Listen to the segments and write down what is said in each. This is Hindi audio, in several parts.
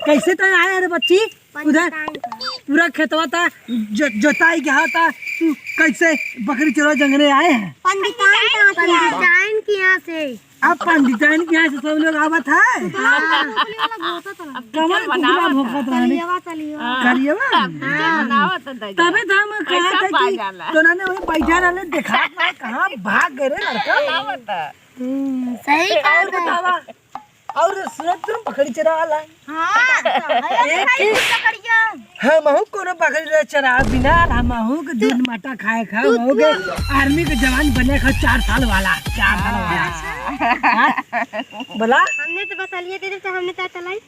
कैसे तो आए रे बच्ची? उधर पूरा खेतवा था जोताई गया था, तू कैसे बकरी चरा जंगले आए हैं? पंडिताइन के यहाँ से। अब पंडिताइन के यहाँ से सब लोग आवत है। कमर कुकरा भोकत रहने करिएवा तबे तो हम कहा था कि तोनाने वही बैठा रहले देखा कहाँ भाग गए रे लड़का। सही कहा। और सुनत तुम बकरी चरा वाला हम हूँ कोनो बकरी चरा बिना हम हूँ के दूध माटा खाए खा हो गए आर्मी के जवान बने खा 4 साल वाला बोला हमने तो बता लिए थे तो हमने तो चलाई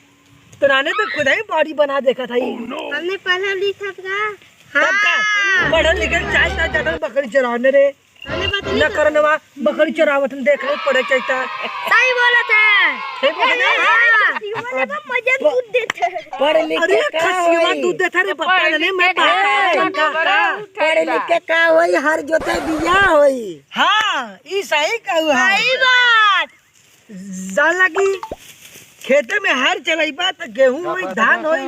तुराने तो खुद ही बॉडी बना देखा था हमने पढ़ा लिखा था। पढ़ल लिखल चाहता ज्यादा बकरी चराने रे न करनवा बकरी चरावत देख ले पड़े चाहता। सही बोला था। मजे दूध देते पढ़ लिख के खसिया दूध देता रे पप्पा ने मैं पढ़ लिख के का होई हर जोते बिया होई। हां ई सही कहू है। सही बात जान लगी खेते में हर चलाइबा तो गेहूं में धान होई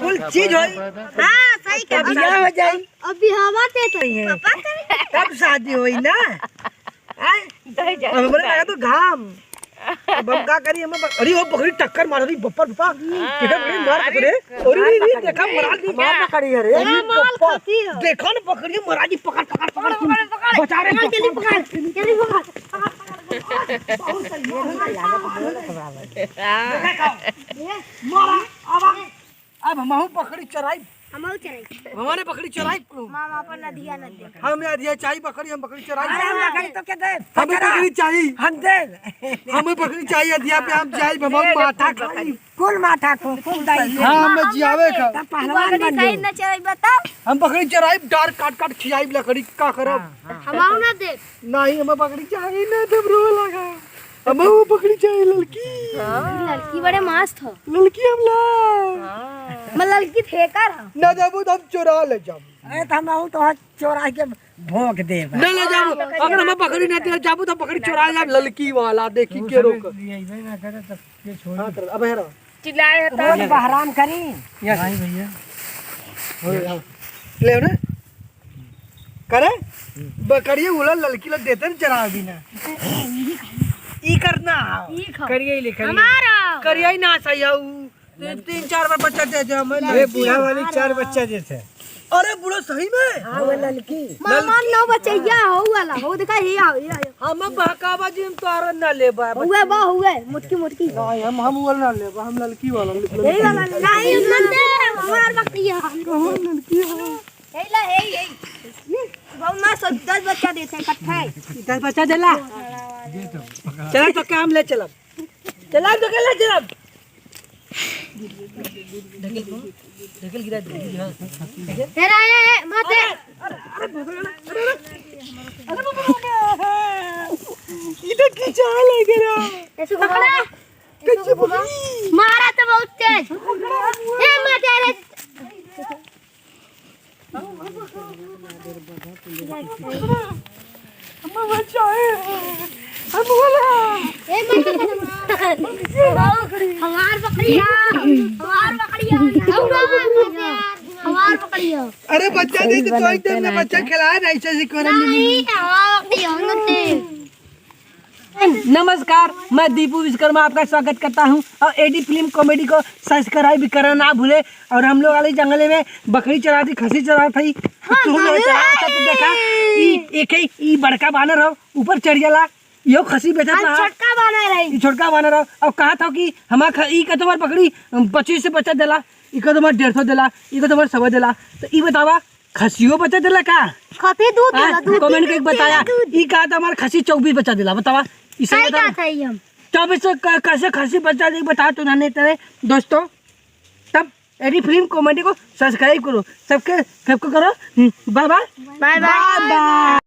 कुल चीज होई। हां सही कहा बिया हो जाई अभी हवा देते हैं पापा करे तब शादी होई ना। हमरे लगा तो घाम अब हम का करी हम अरे वो बकरी टक्कर मार रही बप्पर बप्पा देखा बकरी मार पकड़े अरे नहीं देखा मरा दी मार पकड़ी है रे बप्पा देखो ना बकरी मरा दी पकड़ पकड़ पकड़ बचा रे जल्दी पकड़ बहुत सही मारा अब हम बकरी चराई हमारे बकरी चराई मामा पर नदिया न दे हम दिया चाहिए बकरी हम बकरी चराई बकरी तो क्या दे हमें बकरी चाहिए हम दे हमें बकरी चाहिए दिया पे हम जाई हम माथा खाई कुल माथा को कुल दाई हां हम जियावे का पहलवान बन सही न चलाई बताओ हम बकरी चराई डार काट काट खियाई लकड़ी का करब हमाऊ ना दे नहीं हमें बकरी चाहिए ना तब रो लगा हमें वो बकरी चाहिए लड़की लड़की बड़े मस्त हो लड़की हम ला मैं लड़की ठेकर ना देबो तो हम चुरा ले जाब ए त हम तो चोरा के भोग देब ना ले जाब अगर हम बकरी ना दे जाबो तो बकरी चुरा जाब लड़की वाला देखी के रोक ऐसे ना करे तो ये छोड़ हां कर अब हेरो चिल्लाए रोज बहराम करी भाई भैया हो ले ना करे बकरी उला लड़की ला देते चरा बिना ई करना करिए लिखल हमारा करिया ही ना सही आऊ 3-4 बार बच्चा दे हम ए बूढ़ा वाली 4 बच्चा देते अरे बुढ़ो सही में हां वो लड़की मामा नो बचैया हो वाला हो देखा ही आओ हम बहकावा जी हम तोर ना लेबा हुए मुटकी मुटकी नहीं हम वाला ना लेबा हम लड़की वाला यही वाला नहीं मन दे हमार बकरिया कौन लड़की है हे ला हे बहुत ना 10 बच्चा देते इकट्ठा 10 बच्चा देला चला तो काम ले चलब चला तो ले चलब ढकेल गिरा दे तेरा ये माथे इधर की चाल है गिरा ऐसे पकड़ा कच्ची बकरी मारा तो बहुत तेज ए माथे रे हम बच्चा है हम वाला ए हमार बकरिया हमार बकरिया अरे बच्चा दे तो कोई टाइम में बच्चा खिलाया नहीं ऐसे करे नहीं हमार बकरिया नते नमस्कार मैं दीपू विश्वकर्मा आपका स्वागत करता हूं और एडी फिल्म कॉमेडी को सब्सक्राइब भी करना ना भूले। और हम लोग वाले जंगले में बकरी चरा थी खसी चरा थी तुम लोग तो देखा एक ही ई बड़का बानर हो ऊपर चढ़ जाला यो खसी बेचा था छोटका बना रही छोटका बानर हो और कहा था कि हमारा ई का तुम्हार बकरी 25 से बच्चा देला ई का तुम्हार 150 देला ई का तुम्हार 100 देला तो ई बतावा खसियो बच्चा देला का खसी दूध देला दूध कमेंट करके बताया ई कहा था हमारा खसी 24 बच्चा देला बतावा इसे क्या सही हम 24 कैसे खसी बच्चा दे बता तो ना तेरे दोस्तों। तब एडी फिल्म कॉमेडी को सब्सक्राइब करो सबको करो बाय बाय बाय बाय।